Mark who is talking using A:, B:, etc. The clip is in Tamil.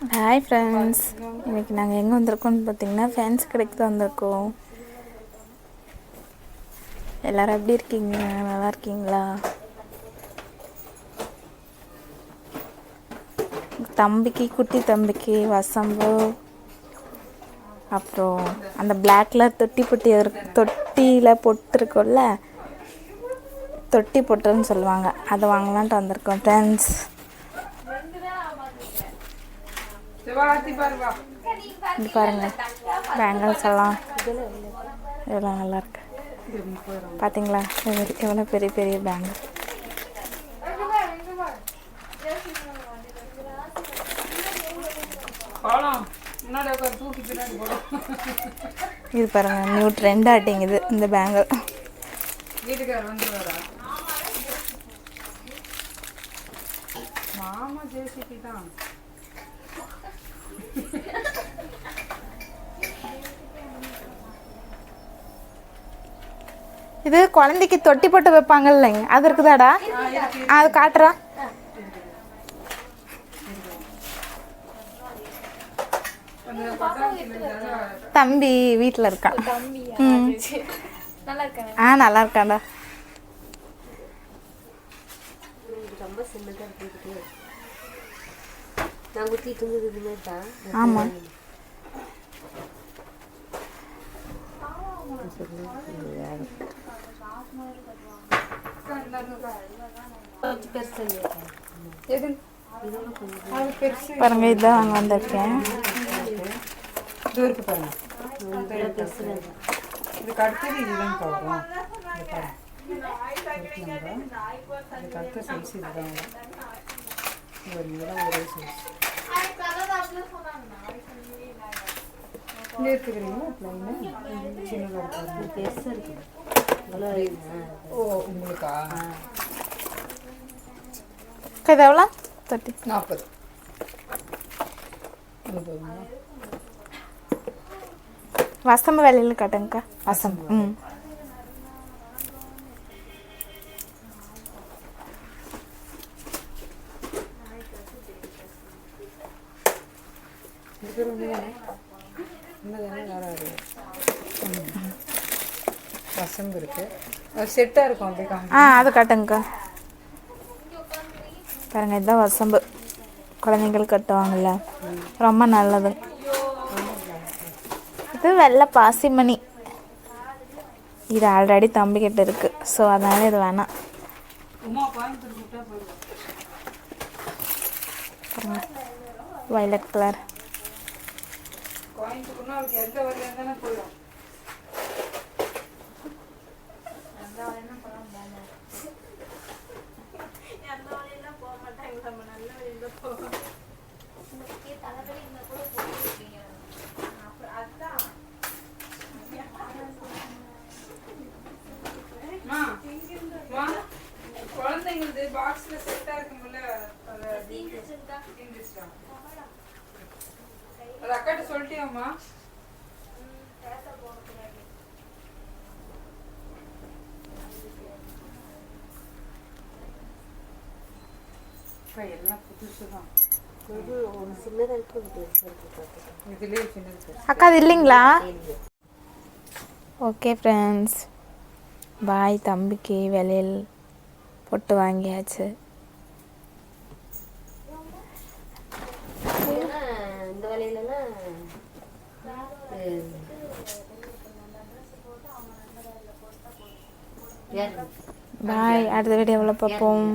A: ஹாய் ஃப்ரெண்ட்ஸ், இன்றைக்கி நாங்கள் எங்கே வந்திருக்கோம்னு பார்த்தீங்கன்னா ஃபேன்சி கடைக்கு தான் வந்திருக்கோம். எல்லோரும் எப்படி இருக்கீங்க? நல்லா இருக்கீங்களா? தம்பிக்கு, குட்டி தம்பிக்கு வசம்பு, அப்புறம் அந்த பிளாக்ல தொட்டியில் பொட்டுருக்கும்ல, தொட்டி பொட்டுன்னு சொல்லுவாங்க, அதை வாங்கலான்ட்டு வந்திருக்கோம் ஃப்ரெண்ட்ஸ். இது பாருங்க, பேங்கிள்ஸ் எல்லாம் இதெல்லாம் நல்லா இருக்கு. பார்த்தீங்களா எவ்வளோ பெரிய பெரிய பேங்கிள். இது பாருங்க, நியூ ட்ரெண்ட் ஆட்டிங்குது இந்த பேங்கிள்.
B: மாமா ஜேசிபி தான்.
A: இது குழந்தைக்கு தொட்டி போட்டு வைப்பாங்க இல்லைங்க, அது இருக்குதாடா? அது காட்டுறோம். தம்பி வீட்டில் இருக்கான். நல்லா இருக்காண்டா. ஆமாம், பாருங்க, இதுதான் நாங்கள் வந்திருக்கேன்.
B: இதுக்கு பாருங்க, இதுக்கு அடுத்தது இதுதான் வரும். இதுக்கு அடுத்த சைஸ் இதுதான். ஒரே சைஸ் உங்களுக்கா?
A: இது எவ்வளோ?
B: 40.
A: வசம்பு வேலையில் காட்டுங்கக்கா. வசம்பு
B: வசம்பு இருக்கு, செட்டாக இருக்கும். அப்படியே
A: அது காட்டுங்கக்கா. பாருங்க, இதுதான் வசம்பு. குழந்தைங்கள் கட்டுவாங்கல்ல, ரொம்ப நல்லது. இது வெள்ளை பாசிமணி. இது ஆல்ரெடி தம்பிக்கிட்ட இருக்கு, ஸோ அதனால இது வேணாம். Violet colour.
B: குழந்தைங்களுக்கு பாக்ஸ்ல செட்டா இருக்கும்ல, அது அக்காட்ட சொல்லிட்டியாம்மா? எல்லாம் புதுசுதான்.
A: அக்கா அது இல்லைங்களா? ஓகே ஃப்ரெண்ட்ஸ், பாய். தம்பிக்கு வெளியில் பொட்டு வாங்கியாச்சு. பாய், அடுத்த வீடியோவில் பார்ப்போம்.